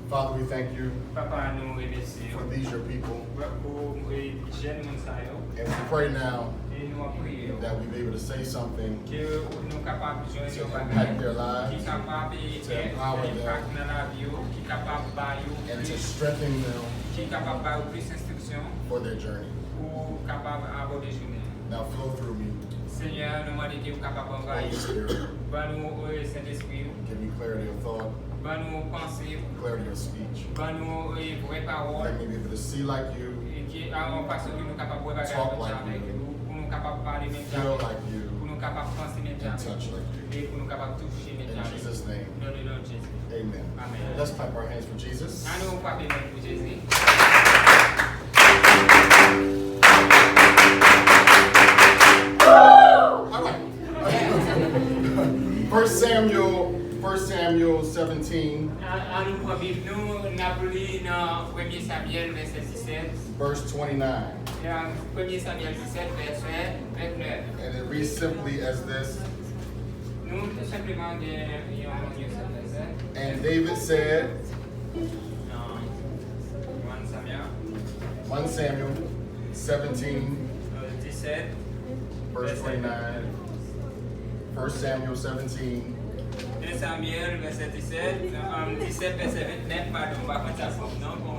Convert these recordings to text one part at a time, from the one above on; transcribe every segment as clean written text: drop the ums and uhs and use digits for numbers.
Father, we thank you Papa, nous remercions for these your people. pour jeunes moun sa yo. And we pray now Et nous prions that we be able to say something que nous capables de joindre to au impact bagage, their lives qui capable to empower them. impact dans la vie, qui capable de and to strengthen them qui capable de plus instruction for their journey. pour capable aborder journée. Now flow through me, Seigneur, nous demandons que vous capable Holy d'envahir. Spirit. Nous Saint-Esprit, Give me clarity of thought, nous penser, clarity of speech. nous vraies paroles. Let me be able to see like you, Qui en parce que nous capables de regarder Talk like avec you. nous, pour nous capables de parler même feel like you, pour nous capables de penser même and touch like you. et pour nous capables de toucher même In Jesus' name, Dans le nom de Jésus. amen. Amen. Let's clap our hands for Jesus. Allons frapper même pour Jésus. All right. 1 Samuel 17, Allons frapper nous Napoli dans 1 Samuel verset 17. verse 29. 1 Samuel 17 verset 29. And it reads simply as this. Nous tout simplement gagnons verset. And David said, 1 Samuel 17, 17 verse 29. 1 Samuel 17, 1 Samuel verset 17, 17 verset 29, pardon, par contre ça semble non bon.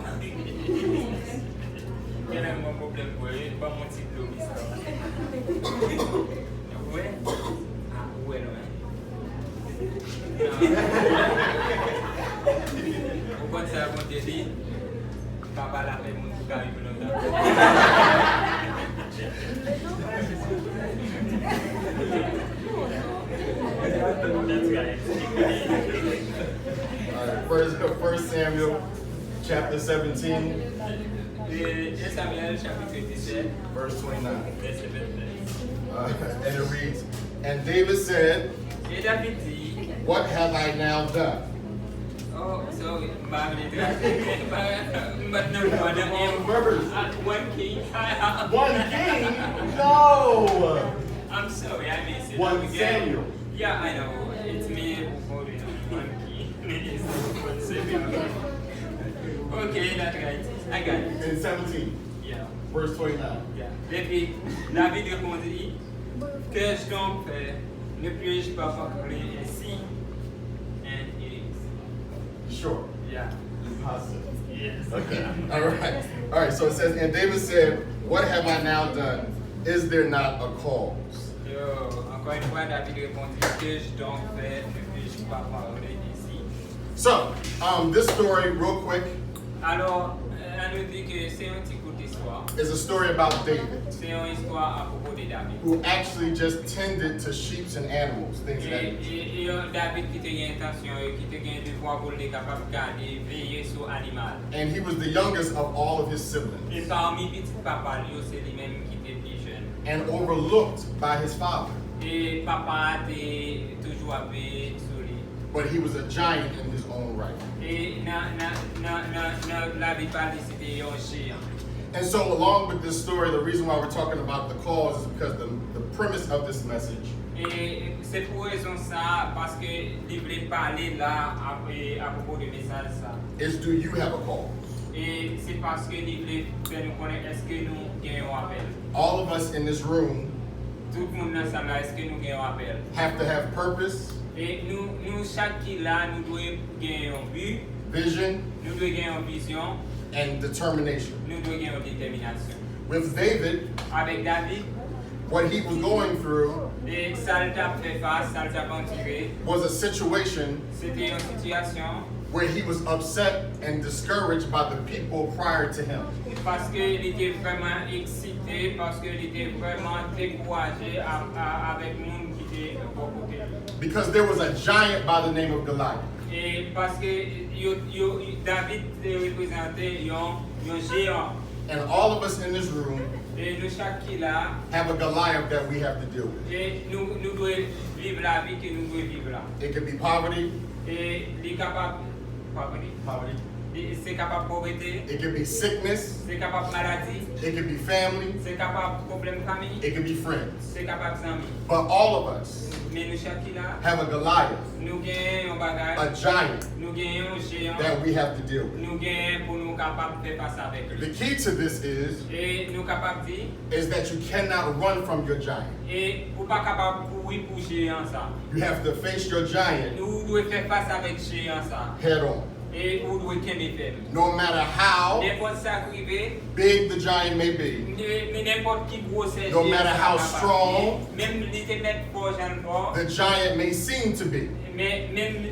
Quel est mon problème pour eux? Pas mon diplôme ici. Ouais? Ah, ouais, non. Pourquoi ça a monté dit? Papa l'a fait mon tout arrive longtemps. all right, 1 Samuel chapter 17, 1 Samuel chapitre 17, verse 29. verset 29. And it reads, and David said, Et David dit, what have I now done? oh, sorry, one king. One king? No! I'm sorry, I missed it. 1 Samuel. Yeah, I know. It's me who quoted one king. It's 1 Samuel. Okay, that's right. I got it. In 17, Yeah. verse 29. Yeah. David répondit, qu'ai-je donc fait? Ne puis-je pas formuler ainsi? And it is. Sure. Yeah. Positive. Yes. Okay. All right. So it says, and David said, what have I now done? Is there not a cause? Yo, encore une fois, David répondit, qu'ai-je donc fait? Ne puis-je pas parler ainsi? So, this story, real quick, Alors, elle nous dit que c'est un petit coup d'histoire. is a story about David, C'est une histoire à propos de David. who actually just tended to sheep and animals, things of that nature. Et David qui a une intention, qui a un devoir pour les capables de garder, veiller sur l'animal. And he was the youngest of all of his siblings, Et parmi petit papa, lui, c'est lui-même qui était plus jeune. and overlooked by his father. Et papa était toujours appelé sur lui. But he was a giant in his own right. Et la vie pas c'était un géant. And so, along with this story, the reason why we're talking about the cause is because the premise of this message Et c'est pour raison ça, parce que il voulait parler là à propos du message ça. is, do you have a cause? Et c'est parce que il voulait faire nous connaître, est-ce que nous gagnons un appel? All of us in this room Tout le monde dans là, est-ce que nous gagnons un appel? have to have purpose, Et nous chaque qui là, nous devons gagner un but, vision, nous devons gagner une vision, and determination. nous devons gagner une détermination. With David, Avec David, what he was going through et ça t'a fait face, ça t'a ventilé, was a situation c'était une situation where he was upset and discouraged by the people prior to him. parce qu'il était vraiment excité, parce qu'il était vraiment découragé avec le monde qui était à côté de lui. Because there was a giant by the name of Goliath. Et parce que David représentait un géant. And all of us in this room Et nous chaque qui là, have a Goliath that we have to deal with. et nous devons vivre la vie que nous devons vivre là. It could be poverty, Et il est capable, c'est capable de pauvreté, it could be sickness, c'est capable de maladie, it could be family, c'est capable de problème de famille, it could be friends. c'est capable d'amis. But all of us Mais nous chaque qui là, have a Goliath, nous gagnons un bagage, a giant nous nous gagnons un géant. that we have to deal with. Nous gagnons pour nous capables de faire face avec lui. The key to this Et nous capables de dire, is that you cannot run from your giant. et pour pas capable courir pour géant ça. You have to face your giant Nous devons faire face avec géant ça. head on. Et nous devons qu'aimer faire. No matter how N'importe ça qui arrive, big the giant may be, mais n'importe qui gros c'est. No matter how strong même les mettre fort, j'en fort. the giant may seem to be, Mais même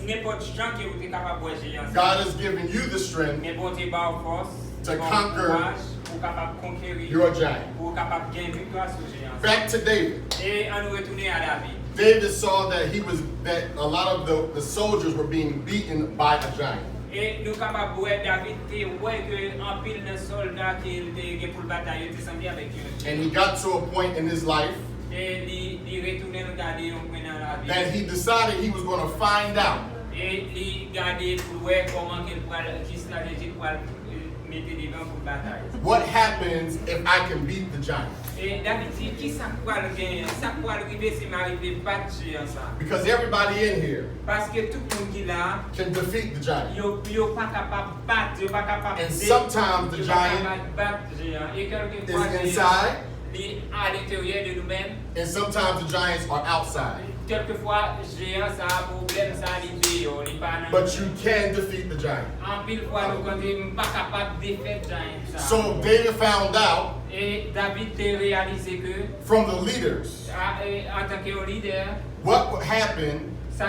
n'importe gens qui vous êtes capable de géant ça. God has given you the strength Mais bon Dieu bat force. To bon conquer courage, pour capable conquérir. your giant. Pour capable gagner victoire sur géant. Back to David. Et on nous retourner à David. David saw that a lot of the soldiers were being beaten by a giant. Et nous capables de voir David te ouais que en pile de soldats qui étaient pour bataille étaient semblés avec eux. And he got to a point in his life Et il retourner regarder un point dans la vie. that he decided he was going to find out Et il regardait pour voir comment qu'il pourrait qui stratégie pour mettre devant pour bataille. what happens if I can beat the giant. Et David dit qui ça pourrait gagner, ça pourrait arriver si m'arrive battre géant ça. Because everybody in here Parce que tout le monde qui là can defeat the giant. yo pas capable battre, yo pas capable. And sometimes the giant battre géant. Et quelquefois is inside, il à l'intérieur de nous-mêmes. and sometimes the giants are outside. Quelquefois, géant ça a problème ça l'idée, il pas But you can defeat the giant. en pile fois nous quand on pas capable de défaire géant ça. So David found out Et David a réalisé que from the leaders en tant que leader, what would happen ça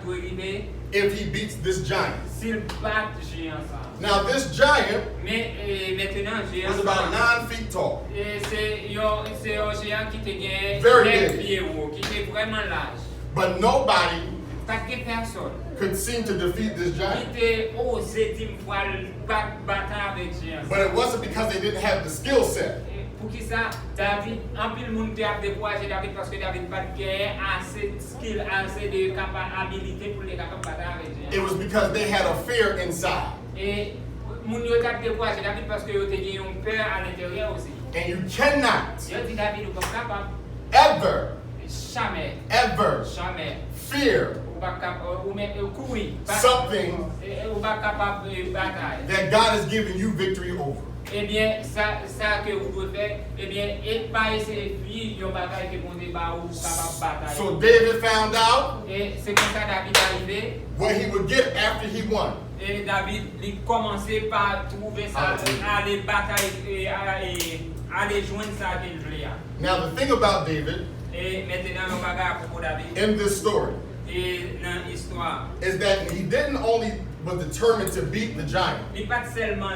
doit arriver if he beats this giant. s'il bat géant ça. Now this giant Mais maintenant géant was about ça 9 feet tall. c'est un géant qui te gagne Very 9 big. pieds haut, qui est vraiment large. But nobody Pas que personne could seem to defeat this qui giant. était osé dire fois battre avec géant ça. But it wasn't because they didn't have the skill set. Pour qui ça, David, en pile monde a découragé David parce que David pas assez de skill, assez de capacité pour les capables de battre avec It géant. was because they had a fear inside. Et moun yo t'a découragé David parce que yo te gagné un peur à l'intérieur aussi. And you cannot Yo dit David ou pas capable, ever jamais fear ou pas capable ou même courir, something ou pas capable de bataille. that God has given you victory over. Eh bien, ça que vous devez faire, eh bien, et pas essayer de vivre une bataille que vous débat ou capable de bataille. So David found out Et c'est comme ça David est arrivé. what he would get after he won. Et David il commençait par trouver ça, aller batailler, aller joindre ça qu'il voulait. Now the thing about David Et maintenant, on va regarder à propos de David. in this story Et dans l'histoire, is that he didn't only was determined to beat the giant. il n'est pas seulement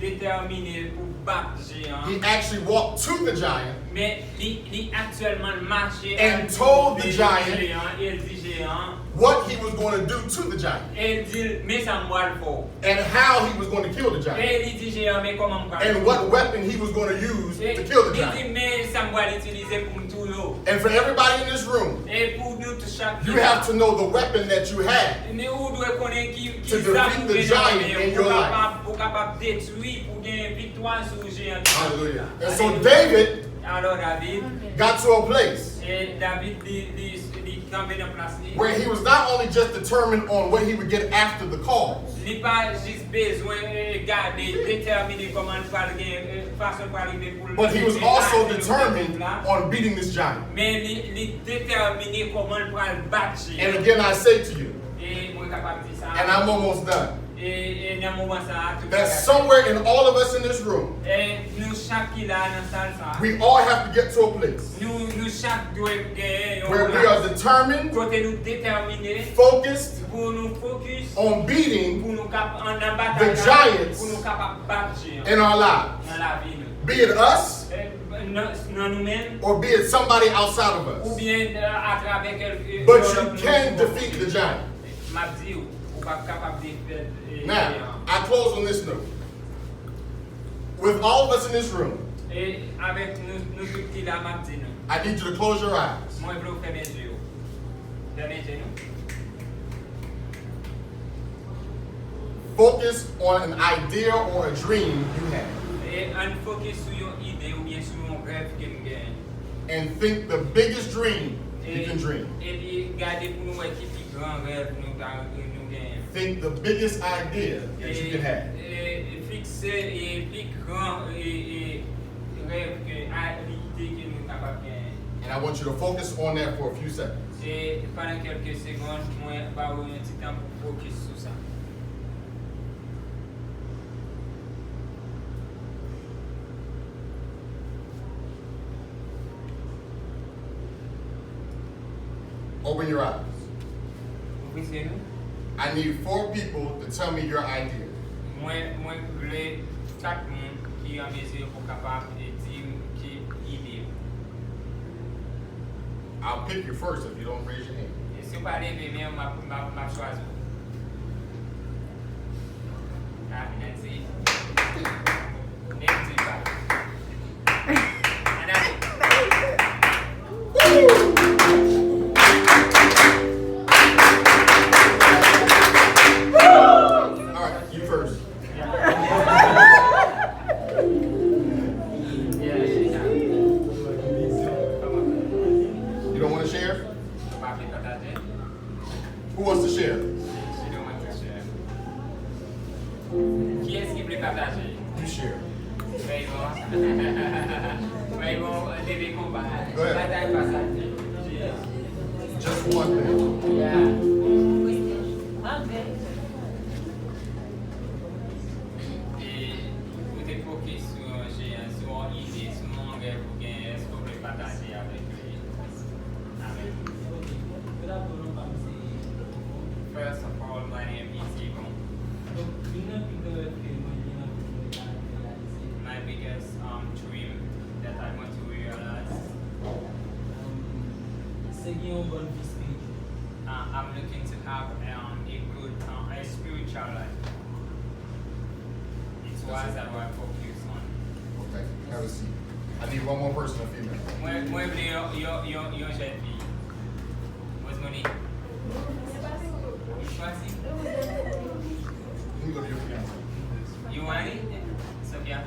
déterminé pour battre géant, He actually walked to the giant mais il actuellement marché And told the giant géant, il dit géant, what he was going to do to the giant il dit mais ça moi le faut. and how he was going to kill the giant Et il dit géant mais comment me and what weapon he was going to use to kill the il giant. dit mais ça moi l'utiliser pour tout l'eau. And for everybody in this room, Et pour nous tout chaque you have to know the weapon that you have mais où doit connaître qui To defeat the giant in your life. pour capable détruire pour gagner victoire sur géant. Hallelujah. And so David Alors David got to a place et David il tombé dans place where he was not only just determined on what he would get after the cause, il pas juste besoin de garder déterminer comment il va gagner façon pour arriver pour but he was also determined on beating this giant. mais il déterminer comment il va battre. And again, I say to you, Et moi capable de dire ça. and I'm almost done, Et dans moment ça tout that somewhere in all of us in this room, et nous chaque qui là dans salle ça. we all have to get to a place Nous chaque doit gagner where we are determined, côté nous déterminer focused pour nous focus on beating pour nous cap en bataille The giants pour nous capable battre géant in our lives, dans la vie nous. be it us Non nous-mêmes or be it somebody outside of ou us. bien à travers quelqu'un. But you can defeat the giant. M'a dit ou pas capable de faire. Now, I close on this note. With all of us in this room, Et avec nous tout qui là m'a dit nous. I need you to close your eyes. Moi je veux faire mes yeux. Fermez les yeux. Focus on an idea or a dream you have. Et on focus sur une idée ou bien sur un rêve que nous gagnons. And think the biggest dream you can dream. Et puis, gardez pour nous qui plus grand rêve nous gagnons. think the biggest idea that you can have. Fixer et plus grand rêve que l'idée que nous capables de gagner. And I want you to focus on that for a few seconds. Et pendant quelques secondes, moi, bah, un petit temps pour focus sur ça. Open your eyes. Ouvrez-nous. I need 4 people to tell me your idea. Moi, voulais 4 personnes qui ont mesure pour capable de dire qui idée. I'll pick you first if you don't raise your hand. Et si vous parlez de même, m'a choisi. Ah, Nancy. Nancy, Alright, you first. You don't want to share? Who wants to share? Qui est-ce qui veut partager? You share. Mais bon, devez combattre. Go ahead. Bataille passage. Just one thing. Yeah. Et vous êtes focus sur une idée, sur mon rêve, ou bien est-ce que vous voulez partager avec lui? Amen. First of all, my name is Yvon. My biggest dream that I want to realize. I'm looking to have a good, a spiritual life. It's what I want to focus on. Okay, have a seat. I need one more person, a female. Moi, yo jeune fille. What's my name? Choisi. Let me go to your female. You want it? Sophia?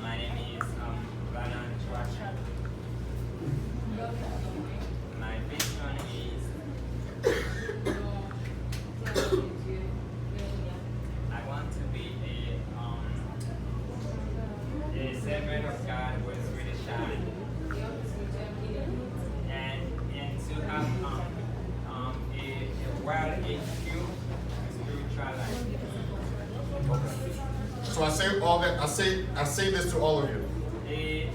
My name is Vanan Chwacha. My vision is I want to be a servant of God who is really shy. And to have a well-educated spiritual life. So I say all that. I say this to all of you. Et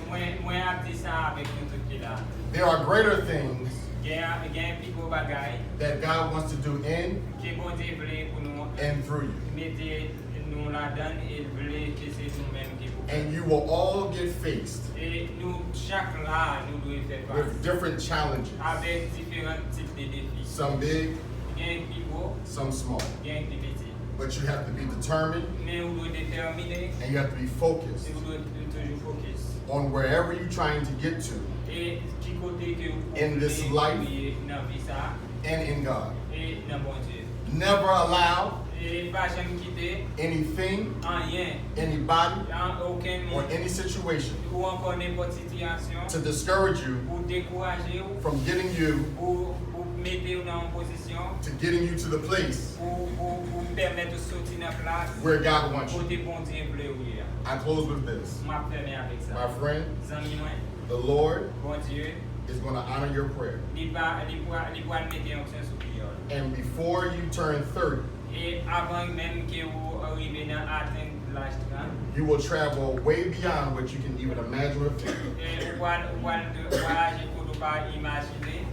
moi a dit ça avec nous tous qui là. There are greater things Gain people bagay that God wants to do in qui bon Dieu voulait pour nous and through you. mettre nous la donne et voulait que c'est nous-mêmes qui pour. And you will all get faced Et nous chaque là nous devons faire face with different challenges. avec différents types de défis. Some big, Gain plus gros, some small. gain plus petit. But you have to be determined Mais vous devez déterminer and you have to be focused et vous devez toujours focus. on wherever you're trying to get to Et qui côté que vous In this voulez life. aller dans vie ça and in God. et dans bon Dieu. Never allow Et pas jamais quitter anything, rien, anybody, aucun or monde any situation ou encore n'importe situation to discourage you pour décourager ou from getting you pour mettre dans une position to getting you to the place pour permettre de sortir dans la place where God wants pour you. des bons dieux bleu ou hier. I close with this. M'a fermé avec ça. My friend, Zami moi, the Lord bon Dieu, is going to honor your prayer. il va mettre en action sur prière. And before you turn 30, Et avant même que vous arriviez à atteindre l'âge 30, you will travel way beyond what you can even imagine or think. et voyager pour ne pas imaginer,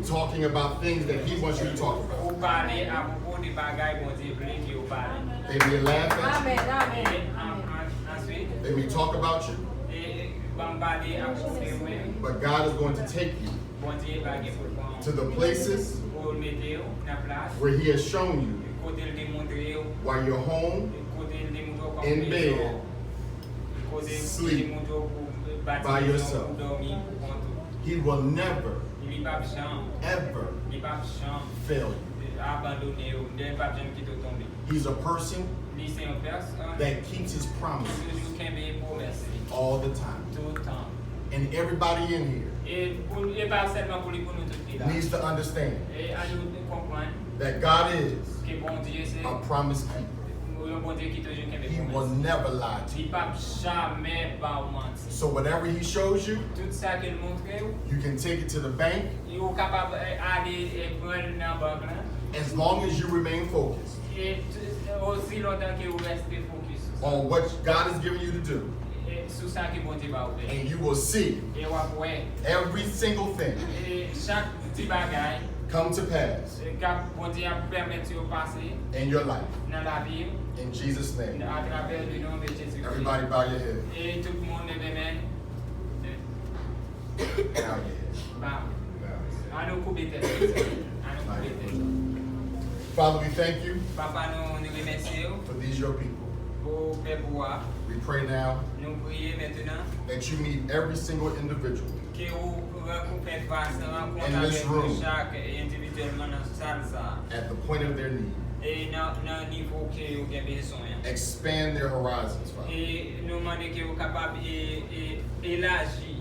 Talking about things that He wants you to talk about. vous parler à propos des bagailles bon Dieu bleu qui vous parle. They may laugh at Et Amen. ensuite, you, they may talk about you, et va parler à propos de vous-même. but God is going to take you Bon Dieu va gagner pour prendre. to the places Pour mettre dans la place, where He has shown you côté le démontrer, while you're home côté le démontrer comme in maison, bed, côté sleep le démontrer pour bâtir by maison, yourself. pour dormir, pour prendre tout. He will never, Il n'est pas champ, ever il n'est pas champ, fail you. abandonné, il n'est pas champ qui te tombe. He's a person C'est une personne that keeps his promises toujours qui aime promesse all the time. tout le temps. And everybody in here Et pas seulement pour nous tous là. needs to understand Et à nous comprendre that God is que bon Dieu c'est a promise keeper. un bon Dieu qui toujours qui He aime will promesse. never lie to Il you. pas jamais pas mentir. So whatever he shows you, Tout ça qu'il montre, you can take it to the bank il est capable d'aller et prendre dans la banque là. as long as you remain focused Et aussi longtemps que vous restez focus on what God has given you to do. sur ça que bon Dieu va faire. And you will see Et on va voir. every single thing Et chaque petit bagage come to pass que bon Dieu a permis de passer in your life. dans la vie In Jesus' name. à travers le nom de Jésus-Christ. Everybody bow your head. Et tout le monde lève main. Bow your head. Bah, Bow. à nous couper tête. À nous couper tête. Father, we thank you Papa, nous remercions for these your people. pour faire pouvoir. We pray now Nous prions maintenant that you meet every single individual que vous faites face rencontre In this avec room. chaque individuellement dans la salle. at the point of their need. Et dans le niveau que vous avez besoin. Expand their horizons, Father, Et nous demandons que vous soyez capables d'élargir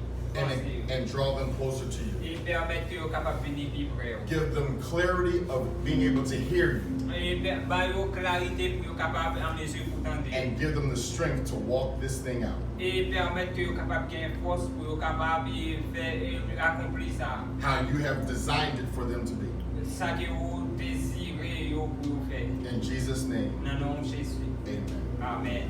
and draw them closer to you. et permettre que vous soyez capables de venir plus près. Give them clarity of being able to hear you Et bailler clarité pour être capable en mesure pour tenter. and give them the strength to walk this thing out. Et permettre que vous soyez capable de force pour être capable de faire accomplir ça. How you have designed it for them to be. Ça que vous désirez pour faire. In Jesus' name, Dans le nom de Jésus. amen. Amen.